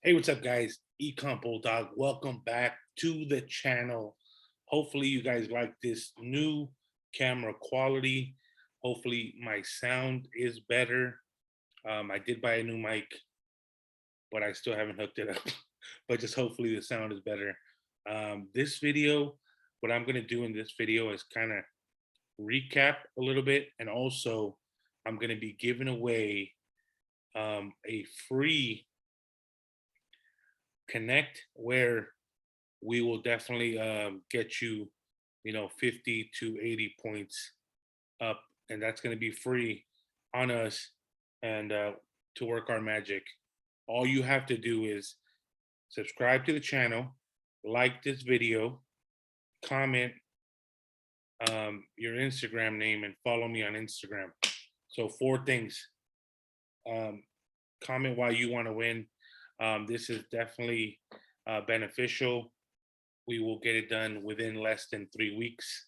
Hey, what's up, guys? Econ Bulldog. Welcome back to the channel. Hopefully, you guys like this new camera quality. Hopefully, my sound is better. I did buy a new mic, but I still haven't hooked it up. But just hopefully, the sound is better. This video, what I'm going to do in this video is kind of recap a little bit, and also I'm going to be giving away a free connect where we will definitely get you, 50 to 80 points up, and that's going to be free on us and to work our magic. All you have to do is subscribe to the channel, like this video, comment your Instagram name, and follow me on Instagram. So, four things. Um, Comment why you want to win. This is definitely beneficial. We will get it done within less than 3 weeks.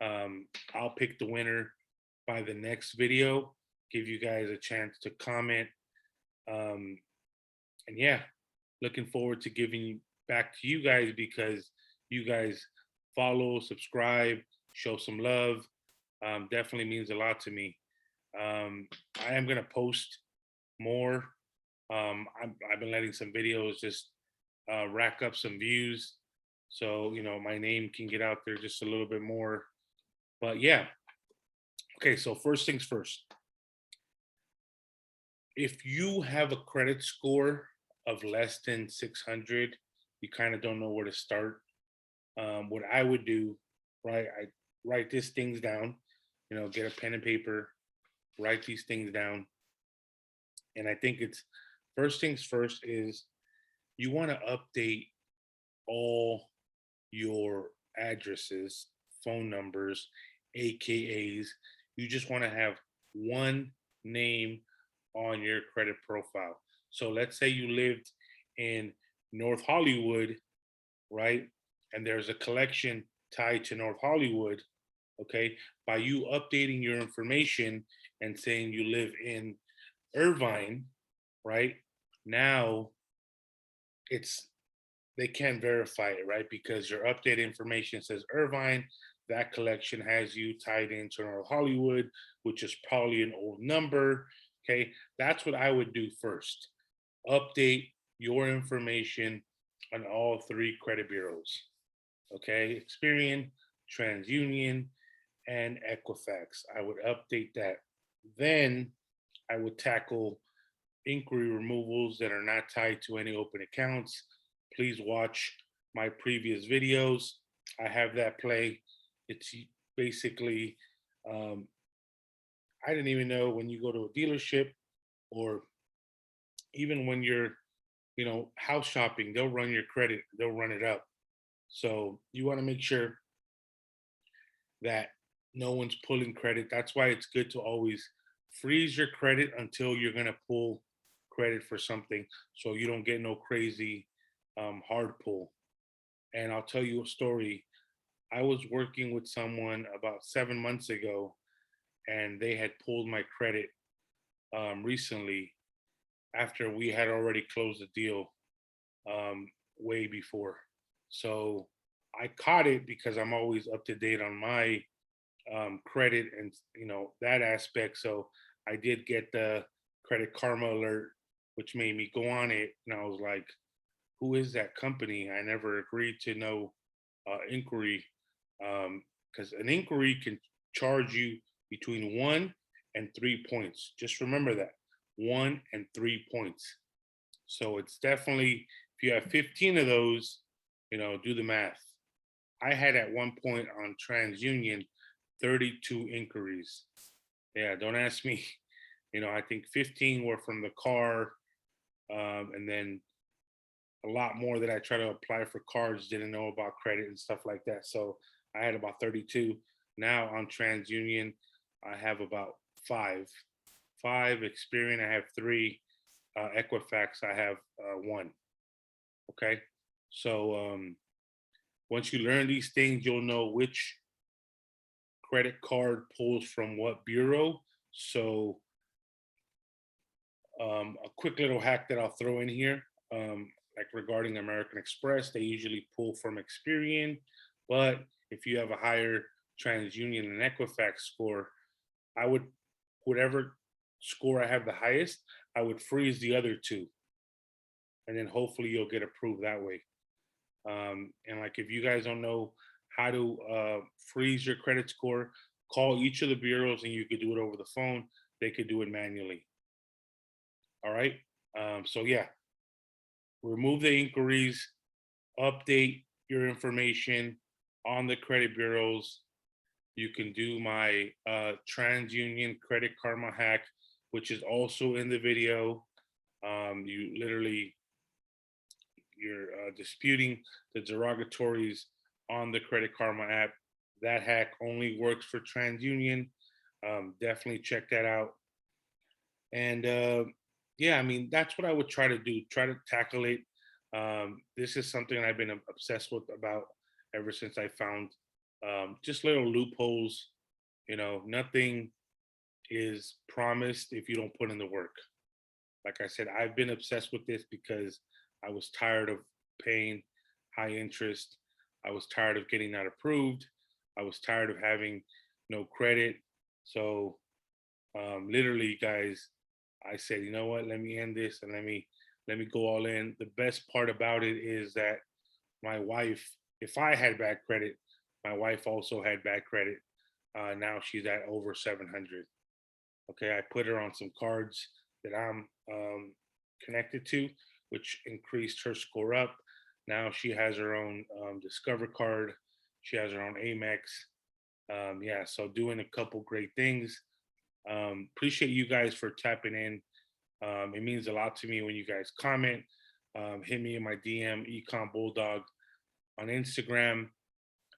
I'll pick the winner by the next video, give you guys a chance to comment. And yeah, looking forward to giving back to you guys because you guys follow, subscribe, show some love. Definitely means a lot to me. I am going to post more. I've been letting some videos just rack up some views. So, my name can get out there just a little bit more. But yeah, okay, so first things first. If you have a credit score of less than 600, you kind of don't know where to start. What I would do, right? I write these things down, get a pen and paper, write these things down. And I think it's first things first is you want to update all your addresses, phone numbers, AKAs. You just want to have one name on your credit profile. So let's say you lived in North Hollywood, right? And there's a collection tied to North Hollywood. Okay. By you updating your information and saying you live in Irvine, right? Now it's they can't verify it, right? Because your updated information says Irvine. That collection has you tied into North Hollywood, which is probably an old number. Okay, that's what I would do first. Update your information on all three credit bureaus. Okay, Experian, TransUnion, and Equifax. I would update that. Then I would tackle inquiry removals that are not tied to any open accounts. Please watch my previous videos. I have that play. It's basically, um, I didn't even know when you go to a dealership or even when you're, house shopping, they'll run your credit, they'll run it up. So you want to make sure that no one's pulling credit. That's why it's good to always freeze your credit until you're going to pull credit for something so you don't get no crazy hard pull. And I'll tell you a story. I was working with someone about 7 months ago, and they had pulled my credit recently after we had already closed the deal um, way before. So I caught it because I'm always up to date on my credit and that aspect. So I did get the credit karma alert, which made me go on it, and I was like, "Who is that company?" I never agreed to no inquiry because an inquiry can charge you between 1 and 3 points. Just remember that 1 and 3 points. So it's definitely if you have 15 of those, do the math. I had at one point on TransUnion 32 inquiries. Yeah, don't ask me. I think 15 were from the car, and then a lot more that I try to apply for cards, didn't know about credit and stuff like that. So I had about 32. Now on TransUnion, I have about five. Five Experian, I have three. Equifax, I have one. Okay. So once you learn these things, you'll know which credit card pulls from what bureau. So a quick little hack that I'll throw in here. like regarding American Express, they usually pull from Experian. But if you have a higher TransUnion and Equifax score, I would, whatever score I have the highest, I would freeze the other two, and then hopefully you'll get approved that way. And like if you guys don't know how to freeze your credit score, call each of the bureaus and you could do it over the phone. They could do it manually. All right. So yeah, remove the inquiries, update your information on the credit bureaus. You can do my TransUnion Credit Karma hack, which is also in the video. You literally, you're disputing the derogatories on the Credit Karma app. That hack only works for TransUnion. Definitely check that out. And yeah, I mean, that's what I would try to do, try to tackle it. This is something I've been obsessed with about ever since I found just little loopholes. You know, nothing is promised if you don't put in the work. Like I said, I've been obsessed with this because I was tired of paying high interest. I was tired of getting not approved. I was tired of having no credit. So literally, guys, I said, you know what? Let me end this and let me go all in. The best part about it is that my wife, if I had bad credit, my wife also had bad credit. Now she's at over 700. Okay, I put her on some cards that I'm connected to, which increased her score up. Now she has her own Discover card. She has her own Amex. Yeah, so doing a couple great things. Appreciate you guys for tapping in. It means a lot to me when you guys comment. Hit me in my DM, Econ Bulldog on Instagram.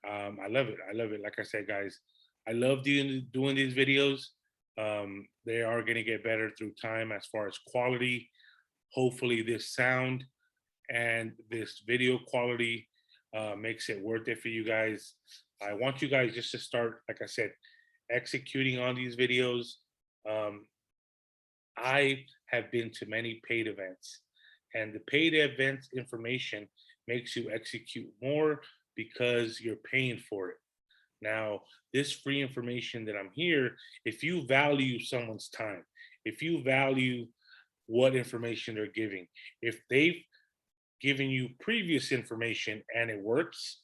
I love it. I love it. Like I said, guys, I love doing these videos. They are going to get better through time as far as quality. Hopefully, this sound and this video quality makes it worth it for you guys. I want you guys just to start, like I said, executing on these videos. I have been to many paid events, and the paid events information makes you execute more because you're paying for it. Now, this free information that I'm here, if you value someone's time, if you value what information they're giving, if they've given you previous information and it works,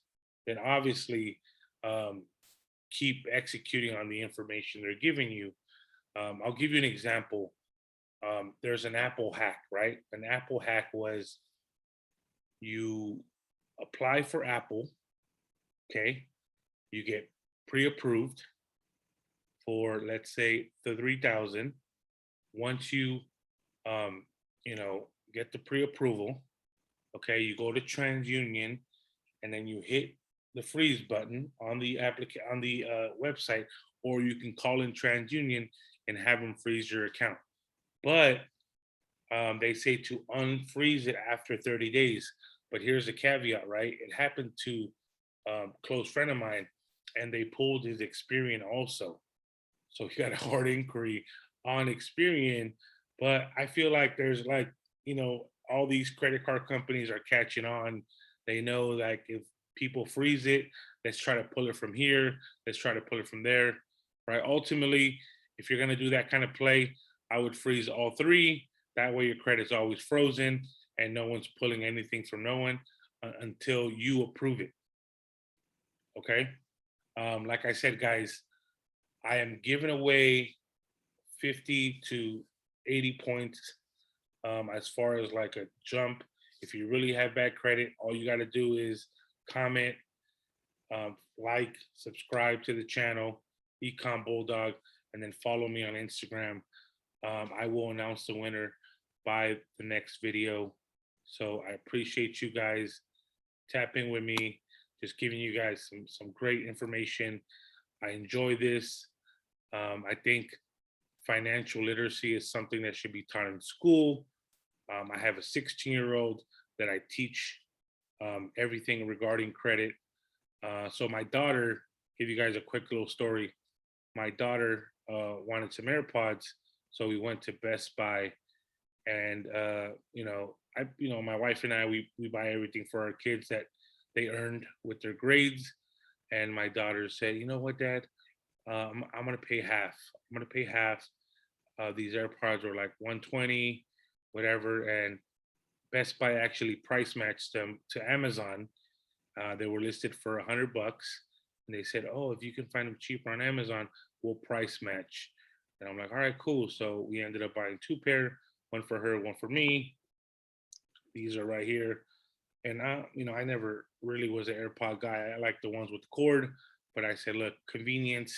then obviously um, keep executing on the information they're giving you. I'll give you an example. There's an Apple hack, right? An Apple hack was you apply for Apple, okay? You get pre-approved for, let's say, the 3,000. Once you, you know, get the pre-approval, okay, you go to TransUnion, and then you hit the freeze button on the website, or you can call in TransUnion and have them freeze your account. But they say to unfreeze it after 30 days. But here's the caveat, right? It happened to a close friend of mine, and they pulled his Experian also. So he got a hard inquiry on Experian. But I feel like there's like, you know, all these credit card companies are catching on. They know like if people freeze it, let's try to pull it from here, let's try to pull it from there. Right. Ultimately, if you're gonna do that kind of play, I would freeze all three. That way your credit's always frozen and no one's pulling anything from no one until you approve it. Okay. Like I said, guys, I am giving away 50 to 80 points as far as like a jump. If you really have bad credit, all you got to do is comment, like, subscribe to the channel, Econ Bulldog, and then follow me on Instagram. I will announce the winner by the next video. So I appreciate you guys tapping with me, just giving you guys some great information. I enjoy this. I think financial literacy is something that should be taught in school. I have a 16-year-old that I teach everything regarding credit. So my daughter, give you guys a quick little story. My daughter wanted some AirPods, so we went to Best Buy, and you know, my wife and I, we buy everything for our kids that they earned with their grades. And my daughter said, you know what, Dad, I'm gonna pay half. I'm gonna pay half. These AirPods were like 120, whatever, and Best Buy actually price matched them to Amazon. They were listed for $100, and they said, "Oh, if you can find them cheaper on Amazon, we'll price match." And I'm like, "All right, cool." So we ended up buying two pair, one for her, one for me. These are right here. And I never really was an AirPod guy. I like the ones with the cord, but I said, look, convenience.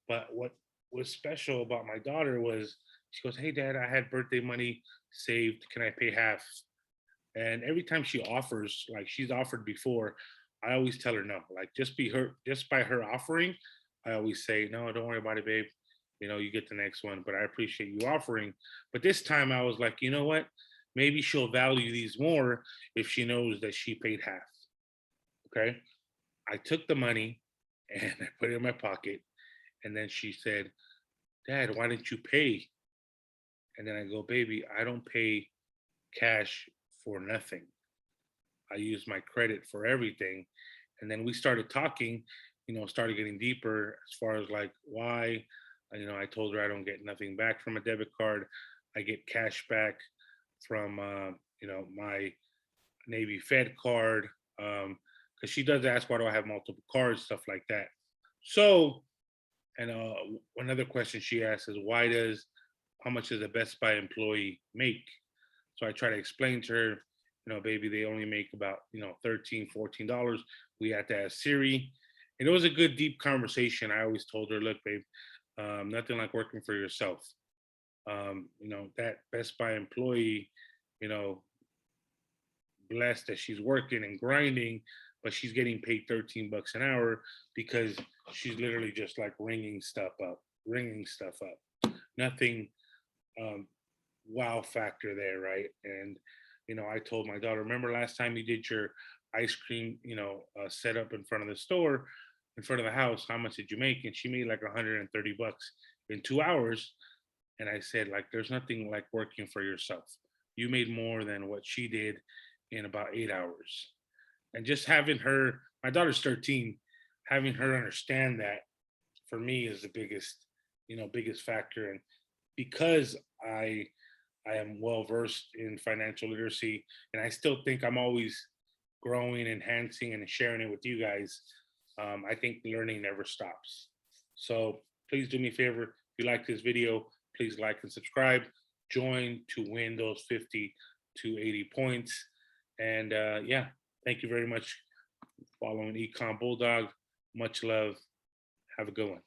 But what was special about my daughter was she goes, "Hey, Dad, I had birthday money saved. Can I pay half?" And every time she offers, like she's offered before, I always tell her no. Like just by her offering, I always say, no, don't worry about it, babe. You get the next one, but I appreciate you offering. But this time I was like, you know what? Maybe she'll value these more if she knows that she paid half. Okay. I took the money and I put it in my pocket. And then she said, "Dad, why didn't you pay?" And then I go, "Baby, I don't pay cash for nothing. I use my credit for everything." And then we started talking, started getting deeper as far as like why. I told her I don't get nothing back from a debit card. I get cash back from my NAVYFED card. Because she does ask, why do I have multiple cards, stuff like that. So, and another question she asks is, how much does a Best Buy employee make? So I try to explain to her, baby, they only make about, $13, $14. We had to ask Siri. And it was a good, deep conversation. I always told her, look, babe, nothing like working for yourself. That Best Buy employee, you know, blessed that she's working and grinding, but she's getting paid $13 an hour because she's literally just like ringing stuff up. Nothing wow factor there, right? And I told my daughter, remember last time you did your ice cream, setup in front of the store, in front of the house, how much did you make? And she made like $130 in 2 hours. And I said, like, there's nothing like working for yourself. You made more than what she did in about 8 hours. And just having her, my daughter's 13, having her understand that for me is the biggest factor. And because I am well versed in financial literacy, and I still think I'm always growing, enhancing, and sharing it with you guys. I think learning never stops. So please do me a favor. If you like this video, please like and subscribe. Join to win those 50 to 80 points. And yeah, thank you very much. Following Econ Bulldog. Much love. Have a good one.